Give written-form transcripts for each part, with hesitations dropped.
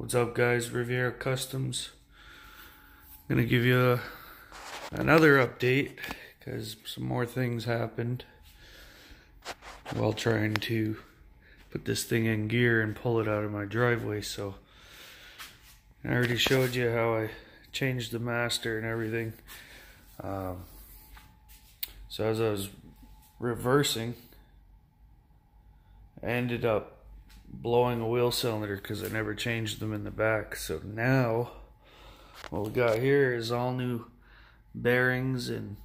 What's up, guys? Riviera Customs. I'm gonna give you another update because some more things happened while trying to put this thing in gear and pull it out of my driveway. So I already showed you how I changed the master and everything. So as I was reversing, I ended up blowing a wheel cylinder because I never changed them in the back. So now what we got here is all new bearings and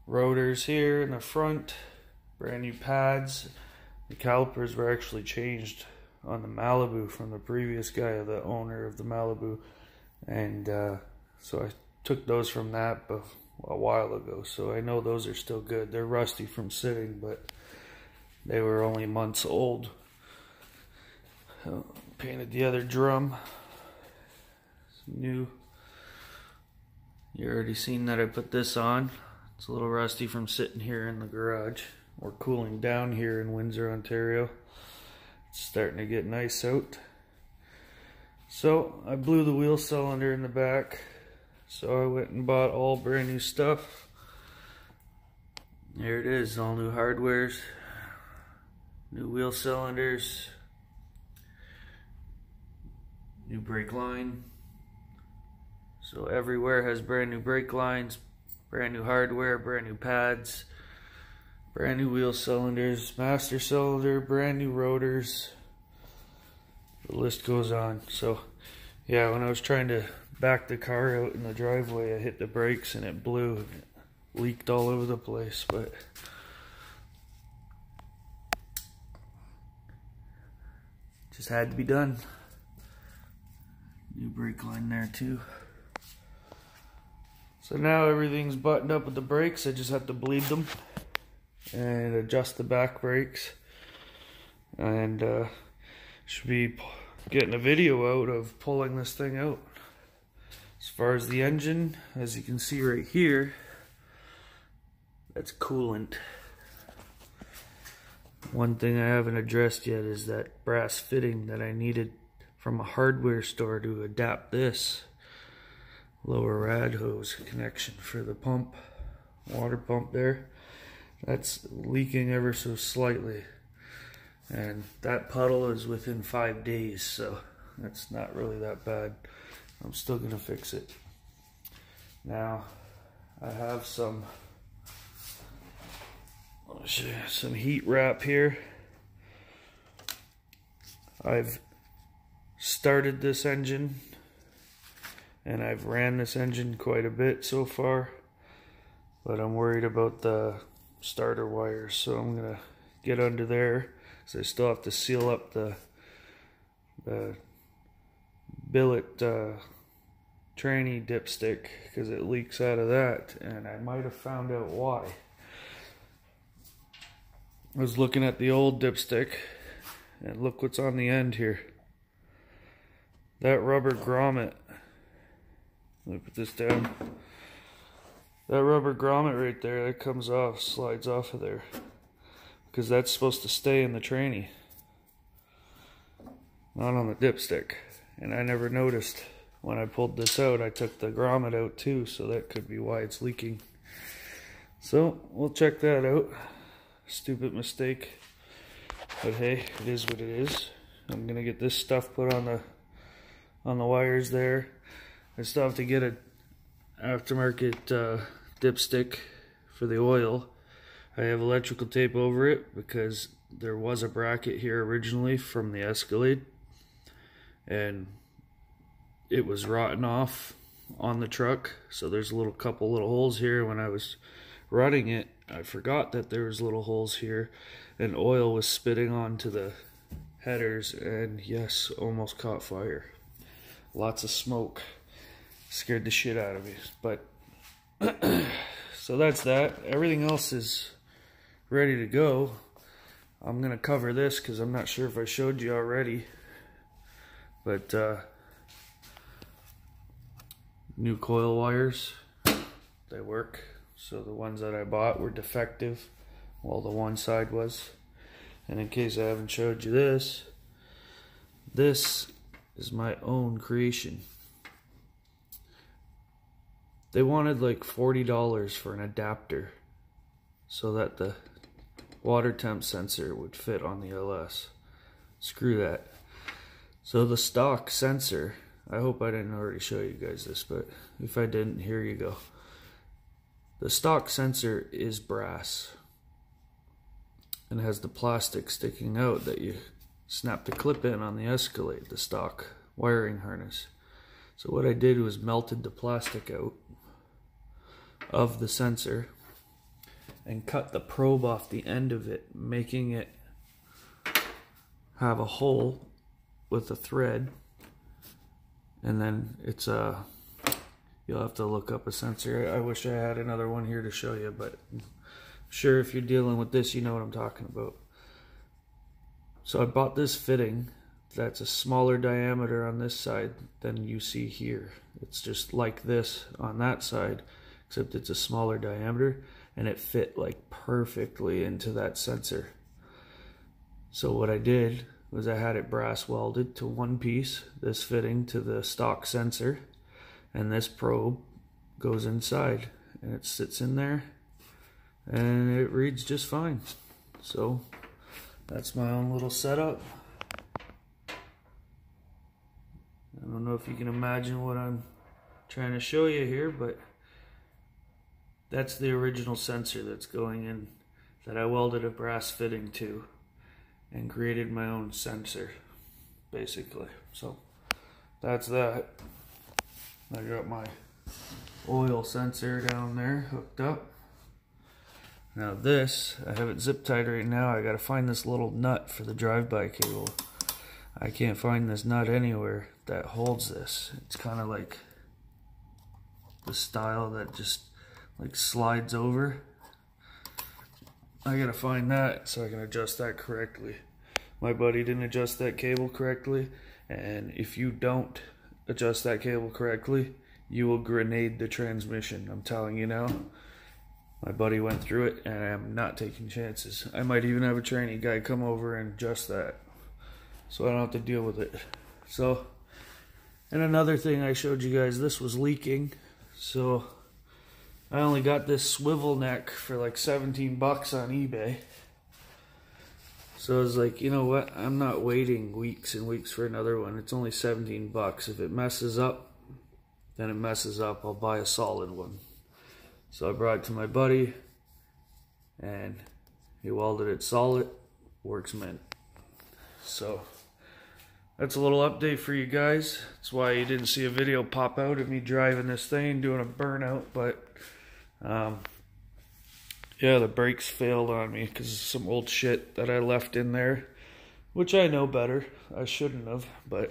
rotors here in the front, brand new pads. The calipers were actually changed on the Malibu from the previous guy, the owner of the Malibu, and so I took those from that a while ago, so I know those are still good. They're rusty from sitting, but they were only months old. Painted the other drum. Some new. You already seen that I put this on. It's a little rusty from sitting here in the garage. We're cooling down here in Windsor, Ontario. It's starting to get nice out. So I blew the wheel cylinder in the back. So I went and bought all brand new stuff. There it is, all new hardwares, new wheel cylinders, new brake line. So everywhere has brand new brake lines, brand new hardware, brand new pads, brand new wheel cylinders, master cylinder, brand new rotors. The list goes on. So yeah, when I was trying to back the car out in the driveway, I hit the brakes and it blew and it leaked all over the place, but just had to be done. New brake line there too. So now everything's buttoned up with the brakes. I just have to bleed them and adjust the back brakes, and should be getting a video out of pulling this thing out. As far as the engine, as you can see right here, that's coolant. One thing I haven't addressed yet is that brass fitting that I needed from a hardware store to adapt this lower rad hose connection for the pump, water pump there. That's leaking ever so slightly, and that puddle is within 5 days, so that's not really that bad. I'm still gonna fix it. Now I have some heat wrap here. I've started this engine and I've ran this engine quite a bit so far, but I'm worried about the starter wires, so I'm gonna get under there because I still have to seal up the billet tranny dipstick because it leaks out of that, and I might have found out why. I was looking at the old dipstick and look what's on the end here. That rubber grommet, let me put this down. That rubber grommet right there, that comes off, slides off of there, because that's supposed to stay in the tranny, not on the dipstick. And I never noticed when I pulled this out. I took the grommet out too, so that could be why it's leaking. So we'll check that out. Stupid mistake, but hey, it is what it is. I'm gonna get this stuff put on the wires there. I still have to get an aftermarket dipstick for the oil. I have electrical tape over it because there was a bracket here originally from the Escalade, and it was rotting off on the truck, so there's a couple little holes here. When I was running it, I forgot that there was little holes here, and oil was spitting onto the headers, and yes, almost caught fire. Lots of smoke. Scared the shit out of me. But so that's that. Everything else is ready to go. I'm gonna cover this because I'm not sure if I showed you already, but new coil wires, they work. So the ones that I bought were defective, well, the one side was. And in case I haven't showed you this, this is my own creation. They wanted like $40 for an adapter so that the water temp sensor would fit on the LS. Screw that. So the stock sensor, I hope I didn't already show you guys this, but if I didn't, here you go. The stock sensor is brass and has the plastic sticking out that you snap the clip in on the Escalade, the stock wiring harness. So what I did was melted the plastic out of the sensor and cut the probe off the end of it, making it have a hole with a thread, and then it's you'll have to look up a sensor. I wish I had another one here to show you, but I'm sure if you're dealing with this, you know what I'm talking about. So I bought this fitting that's a smaller diameter on this side than you see here. It's just like this on that side, except it's a smaller diameter, and it fit like perfectly into that sensor. So what I did was I had it brass welded to one piece, this fitting to the stock sensor, and this probe goes inside and it sits in there and it reads just fine. So that's my own little setup. I don't know if you can imagine what I'm trying to show you here, but that's the original sensor that's going in, that I welded a brass fitting to and created my own sensor, basically. So that's that. I got my oil sensor down there hooked up. Now this, I have it zip tied right now. I gotta find this little nut for the drive-by cable. I can't find this nut anywhere that holds this. It's kind of like the style that just like slides over. I gotta find that so I can adjust that correctly. My buddy didn't adjust that cable correctly, and if you don't adjust that cable correctly, you will grenade the transmission. I'm telling you now. My buddy went through it, and I'm not taking chances. I might even have a training guy come over and adjust that, so I don't have to deal with it. So, and another thing I showed you guys, this was leaking, so I only got this swivel neck for like 17 bucks on eBay. So I was like, you know what, I'm not waiting weeks and weeks for another one. It's only 17 bucks. If it messes up, then it messes up. I'll buy a solid one. So I brought it to my buddy, and he welded it solid. Works mint. So that's a little update for you guys. That's why you didn't see a video pop out of me driving this thing, doing a burnout, but yeah, the brakes failed on me because of some old shit that I left in there, which I know better. I shouldn't have, but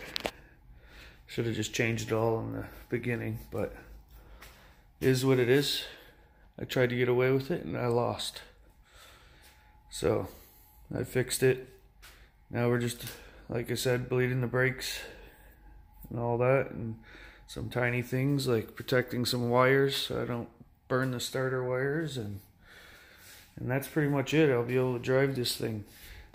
should have just changed it all in the beginning, but it is what it is. I tried to get away with it and I lost. So I fixed it. Now we're just, like I said, bleeding the brakes and all that, and some tiny things like protecting some wires so I don't burn the starter wires, and that's pretty much it. I'll be able to drive this thing,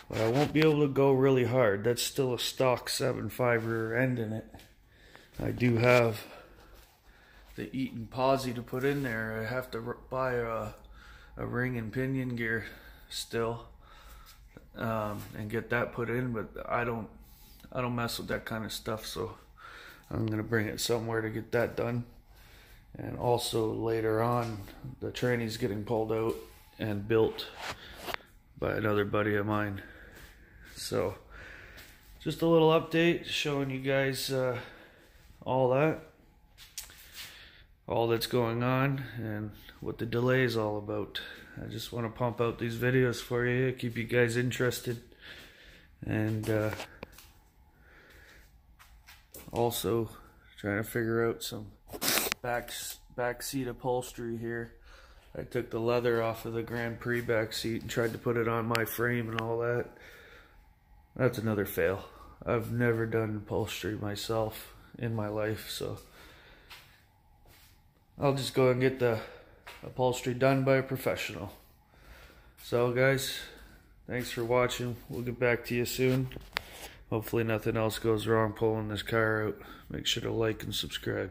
but I won't be able to go really hard. That's still a stock 7.5 rear end in it. I do have the Eaton posi to put in there. I have to buy a ring and pinion gear still, and get that put in, but I don't mess with that kind of stuff, so I'm gonna bring it somewhere to get that done. And also later on, the tranny's getting pulled out and built by another buddy of mine. So just a little update showing you guys all that's going on and what the delay is all about. I just want to pump out these videos for you, keep you guys interested, and also trying to figure out some back seat upholstery here. I took the leather off of the Grand Prix back seat and tried to put it on my frame and all that. That's another fail. I've never done upholstery myself in my life, so I'll just go and get the upholstery done by a professional. So guys, thanks for watching. We'll get back to you soon. Hopefully nothing else goes wrong pulling this car out. Make sure to like and subscribe.